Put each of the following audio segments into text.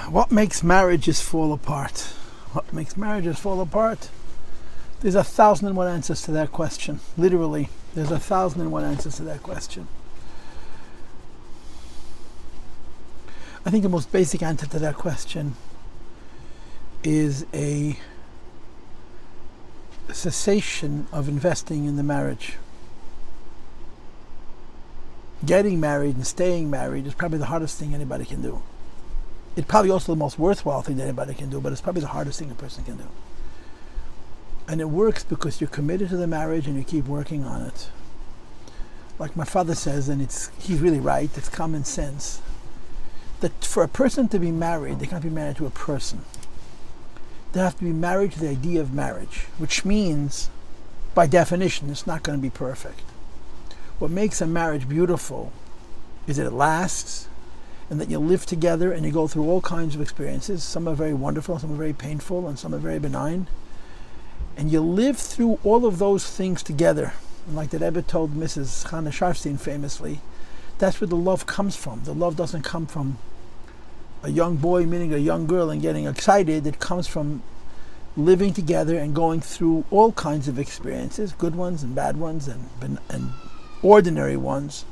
What makes marriages fall apart? What makes marriages fall apart? There's 1,001 answers to that question. Literally, there's 1,001 answers to that question. I think the most basic answer to that question is a cessation of investing in the marriage. Getting married and staying married is probably the hardest thing anybody can do. It's probably also the most worthwhile thing that anybody can do, but it's probably the hardest thing a person can do. And it works because you're committed to the marriage and you keep working on it. Like my father says, and he's really right, it's common sense, that for a person to be married, they can't be married to a person. They have to be married to the idea of marriage, which means, by definition, it's not going to be perfect. What makes a marriage beautiful is that it lasts, and that you live together and you go through all kinds of experiences. Some are very wonderful, some are very painful, and some are very benign. And you live through all of those things together. And like the Rebbe told Mrs. Hannah Sharfstein famously, that's where the love comes from. The love doesn't come from a young boy meeting a young girl and getting excited. It comes from living together and going through all kinds of experiences, good ones and bad ones and ordinary ones.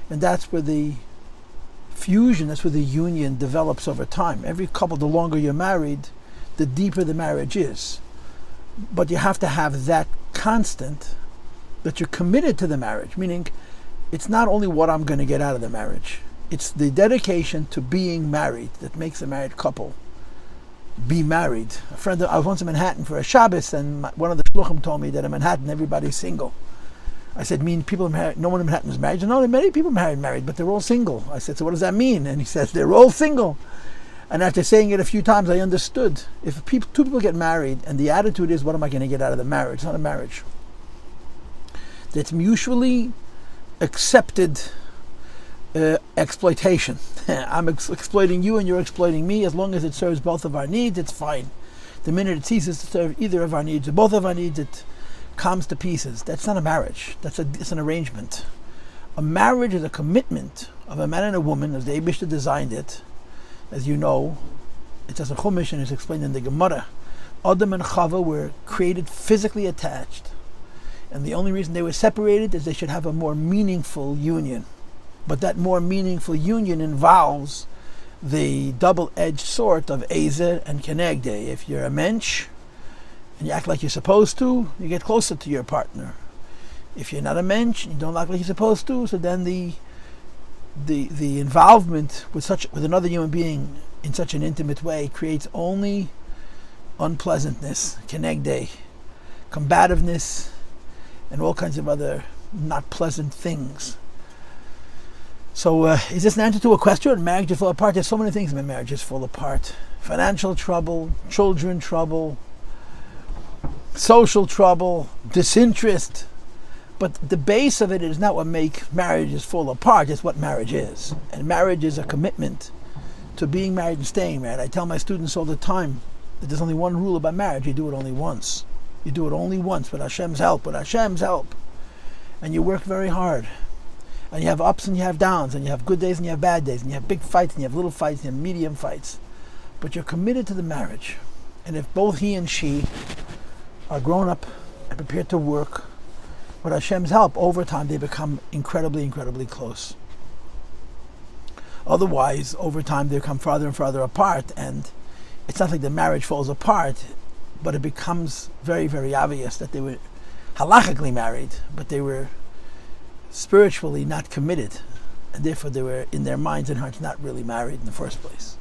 And that's where the fusion, that's where the union develops over time. Every couple, the longer you're married, the deeper the marriage is. But you have to have that constant, that you're committed to the marriage, meaning it's not only what I'm going to get out of the marriage, it's the dedication to being married that makes a married couple be married. I was once in Manhattan for a Shabbos, and one of the shluchim told me that in Manhattan everybody's single. I said, people married, no one in Manhattan is married. He said, no, many people married, but they're all single. I said, so what does that mean? And he says, they're all single. And after saying it a few times, I understood. If two people get married and the attitude is, what am I going to get out of the marriage? It's not a marriage. That's mutually accepted exploitation. I'm exploiting you and you're exploiting me. As long as it serves both of our needs, it's fine. The minute it ceases to serve either of our needs or both of our needs, it comes to pieces. That's not a marriage. It's an arrangement. A marriage is a commitment of a man and a woman, as the Eibishter designed it. As you know, it's as a Chumash and it's explained in the Gemara. Adam and Chava were created physically attached, and the only reason they were separated is they should have a more meaningful union. But that more meaningful union involves the double-edged sword of Ezer and Kenegde. If you're a mensch and you act like you're supposed to, you get closer to your partner. If you're not a mensch and you don't act like you're supposed to, so then the involvement with another human being in such an intimate way creates only unpleasantness, kenegde, combativeness, and all kinds of other not pleasant things. So is this an answer to a question? Marriages fall apart. There's so many things in marriages fall apart. Financial trouble, children trouble, social trouble, disinterest. But the base of it is not what makes marriages fall apart, it's what marriage is. And marriage is a commitment to being married and staying married. I tell my students all the time that there's only one rule about marriage: you do it only once. You do it only once, with Hashem's help, And you work very hard. And you have ups and you have downs, and you have good days and you have bad days, and you have big fights and you have little fights and you have medium fights. But you're committed to the marriage. And if both he and she are grown up and prepared to work, with Hashem's help, over time they become incredibly, incredibly close. Otherwise, over time they become farther and farther apart, and it's not like the marriage falls apart, but it becomes very, very obvious that they were halachically married, but they were spiritually not committed, and therefore they were in their minds and hearts not really married in the first place.